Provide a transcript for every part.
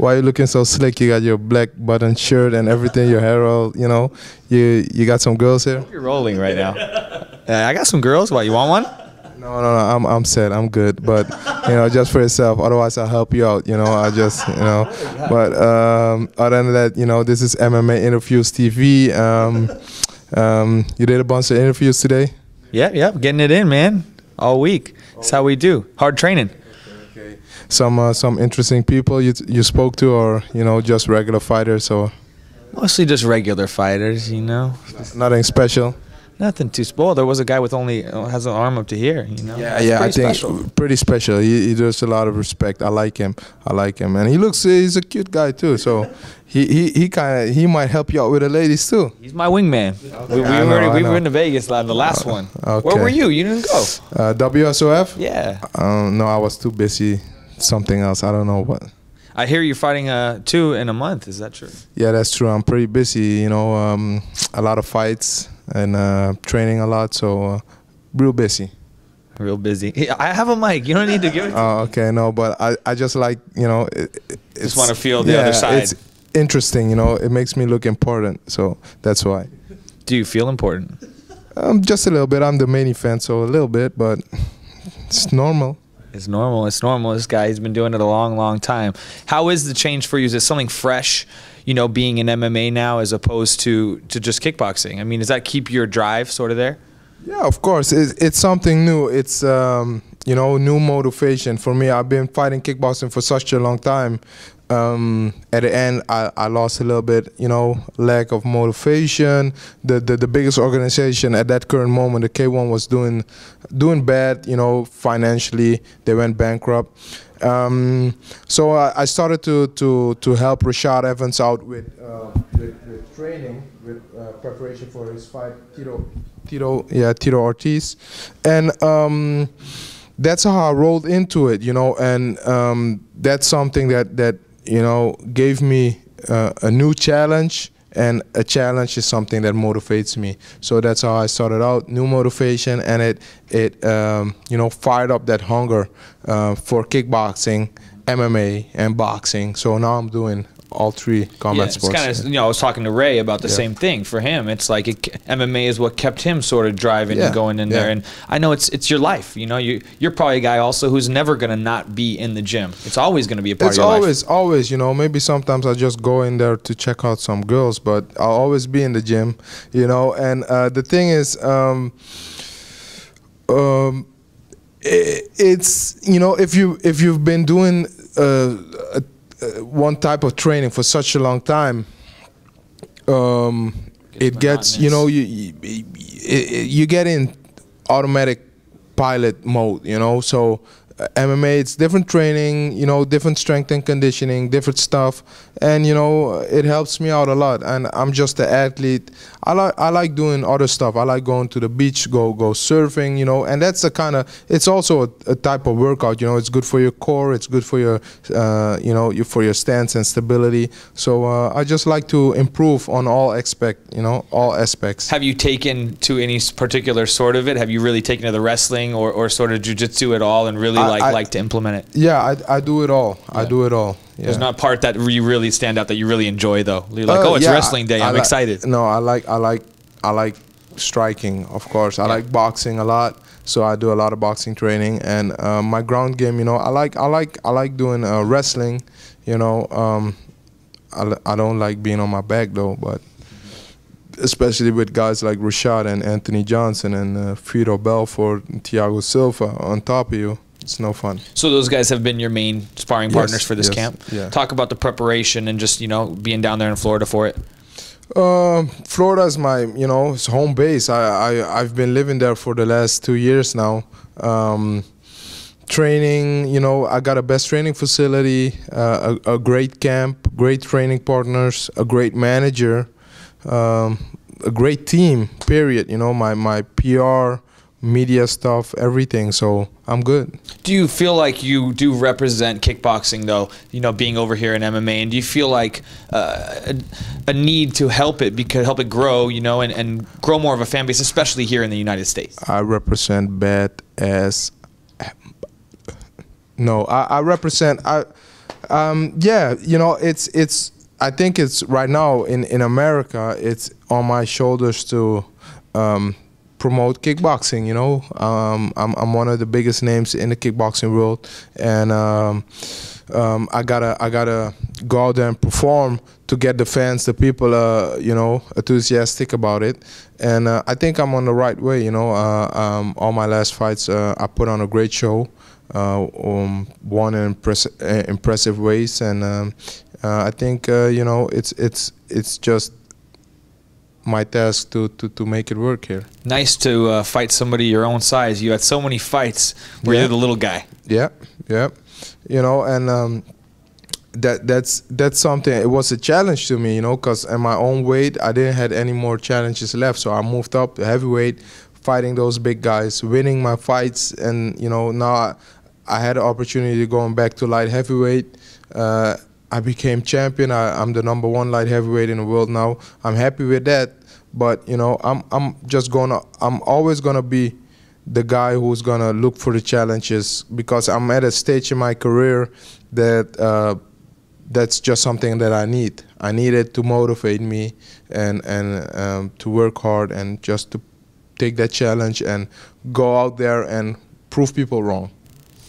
Why you looking so slick? You got your black button shirt and everything. Your hair all, you know. You got some girls here. You're rolling right now. I got some girls. What, you want one? No. I'm set. I'm good. But you know, just for yourself. Otherwise, I'll help you out. You know, I just, you know. But other than that, you know, this is MMA Interviews TV. You did a bunch of interviews today. Yeah, getting it in, man. All week. That's how we do. Hard training. Okay. Some interesting people you spoke to, or you know, just regular fighters, or mostly just regular fighters, you know. Nothing special. Nothing too spoiled. There was a guy with only has an arm up to here, you know. Yeah. I think pretty special. He does a lot of respect. I like him, and he's a cute guy too. So he might help you out with the ladies too. He's my wingman. Okay. We were in Vegas the last one. Okay. Where were you? You didn't go. WSOF? Yeah. No, I was too busy. Something else. I don't know what. I hear you're fighting 2 in a month. Is that true? Yeah, that's true. I'm pretty busy. You know, a lot of fights and training a lot. So real busy. Real busy. Hey, I have a mic. You don't need to give it. Oh, okay. No, but I just like, you know, just want to feel the other side. It's interesting. You know, it makes me look important. So that's why. Do you feel important? Just a little bit. I'm the main event, so a little bit, but it's normal. It's normal. It's normal. This guy, he's been doing it a long, long time. How is the change for you? Is it something fresh, you know, being in MMA now as opposed to just kickboxing? I mean, does that keep your drive sort of there? Yeah, of course. It's something new. It's, you know, new motivation. For me, I've been fighting kickboxing for such a long time. At the end, I lost a little bit, you know, lack of motivation. The biggest organization at that current moment, the K1, was doing bad, you know, financially. They went bankrupt. So I started to help Rashad Evans out with training, with preparation for his fight, Tito Ortiz, and that's how I rolled into it, you know, and that's something that you know, gave me a new challenge, and a challenge is something that motivates me. So that's how I started out, new motivation, and it you know, fired up that hunger for kickboxing, MMA, and boxing. So now I'm doing all 3 combat sports. It's kind of, you know, I was talking to Ray about the same thing. For him, it's like MMA is what kept him sort of driving and going in there. And I know it's your life. You know, you're probably a guy also who's never gonna not be in the gym. It's always gonna be a part of your life. It's always. You know, maybe sometimes I just go in there to check out some girls, but I'll always be in the gym. You know, and the thing is, it's, you know, if you've been doing one type of training for such a long time, it gets, you know, you get in automatic pilot mode, you know. So MMA, it's different training, you know, different strength and conditioning, different stuff, and you know, it helps me out a lot. And I'm just an athlete. I like doing other stuff. I like going to the beach, go surfing, you know, and that's a kind of, it's also a type of workout, you know. It's good for your core, it's good for your you know, for your stance and stability. So I just like to improve on all aspects. Have you taken to any particular sort of it? Have you really taken to the wrestling or sort of jiu-jitsu at all, and really like to implement it? Yeah, I do it all. Yeah. I do it all. Yeah. There's not a part that you really stand out that you really enjoy, though. You're like, oh, it's wrestling day. I'm excited. No, I like striking, of course. I like boxing a lot, so I do a lot of boxing training. And my ground game, you know, I like doing wrestling. You know, I don't like being on my back though, but especially with guys like Rashad and Anthony Johnson and Fedor Belfort and Thiago Silva on top of you. It's no fun. So those guys have been your main sparring partners for this camp? Yeah. Talk about the preparation and just, you know, being down there in Florida for it. Florida is my, you know, it's home base. I've been living there for the last 2 years now. Training, you know, I got a best training facility, a great camp, great training partners, a great manager, a great team, period. You know, my PR, media stuff, everything, so I'm good. Do you feel like you do represent kickboxing, though, you know, being over here in MMA, and do you feel like a need to help it grow, you know, and grow more of a fan base, especially here in the United States? I represent bad as, no, I represent, Yeah, you know, it's. I think it's right now in America. It's on my shoulders to promote kickboxing. You know, I'm one of the biggest names in the kickboxing world, and I gotta go out there and perform to get the fans, the people, you know, enthusiastic about it. And I think I'm on the right way. You know, all my last fights, I put on a great show. Won in impressive ways, and I think you know, it's just my task to make it work here. Nice to fight somebody your own size. You had so many fights where you're the little guy. Yeah, yeah. You know, and that's something. It was a challenge to me, you know, because at my own weight, I didn't have any more challenges left. So I moved up to heavyweight, fighting those big guys, winning my fights, and you know, now I had the opportunity going back to light heavyweight. I became champion. I'm the #1 light heavyweight in the world now. I'm happy with that. But you know, I'm always gonna be the guy who's gonna look for the challenges, because I'm at a stage in my career that that's just something that I need. I need it to motivate me and to work hard and just to take that challenge and go out there and prove people wrong.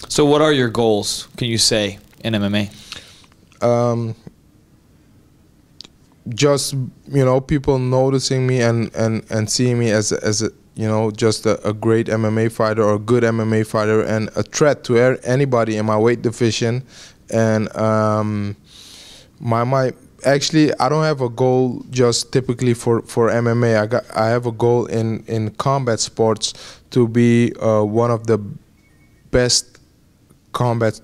So what are your goals, can you say, in MMA? Just, you know, people noticing me and seeing me as a, you know, just a great MMA fighter or a good MMA fighter and a threat to anybody in my weight division. And actually, I don't have a goal just typically for MMA. I have a goal in combat sports to be one of the best combat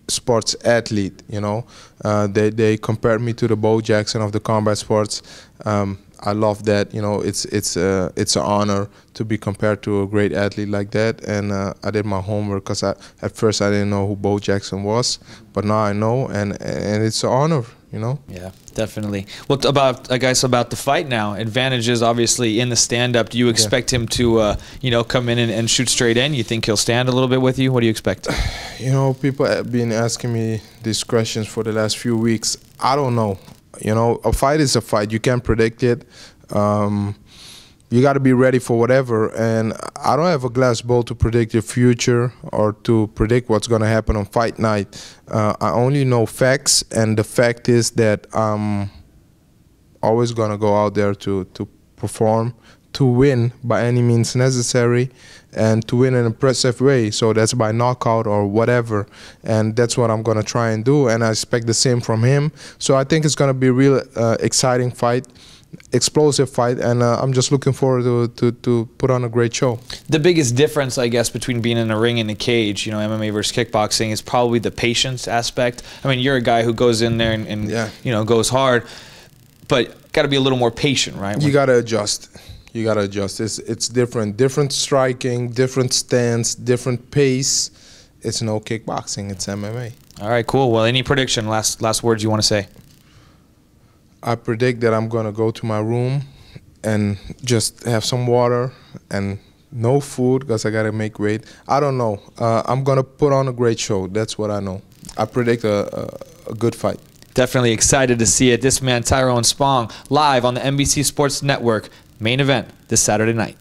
sports athlete. You know, they compared me to the Bo Jackson of the combat sports. I love that. You know, it's an honor to be compared to a great athlete like that. And I did my homework, because at first I didn't know who Bo Jackson was, but now I know, and it's an honor. You know? Yeah, definitely. Well, about the fight now. Advantages obviously in the stand-up. Do you expect him to, you know, come in and shoot straight in? You think he'll stand a little bit with you? What do you expect? You know, people have been asking me these questions for the last few weeks. I don't know. You know, a fight is a fight. You can't predict it. You got to be ready for whatever. And I don't have a glass ball to predict the future or to predict what's going to happen on fight night. I only know facts, and the fact is that I'm always going to go out there to perform, to win by any means necessary, and to win in an impressive way. So that's by knockout or whatever, and that's what I'm going to try and do, and I expect the same from him. So I think it's going to be a real exciting fight, explosive fight, and I'm just looking forward to put on a great show. The biggest difference, I guess, between being in a ring and a cage, you know, MMA versus kickboxing, is probably the patience aspect. I mean, you're a guy who goes in there and you know, goes hard, but got to be a little more patient, right? You got to adjust. You got to adjust. It's different striking, different stance, different pace. It's no kickboxing, it's MMA. All right, cool. Well, any prediction, last words you want to say? I predict that I'm going to go to my room and just have some water and no food, because I got to make weight. I don't know. I'm going to put on a great show. That's what I know. I predict a good fight. Definitely excited to see it. This man, Tyrone Spong, live on the NBC Sports Network. Main event this Saturday night.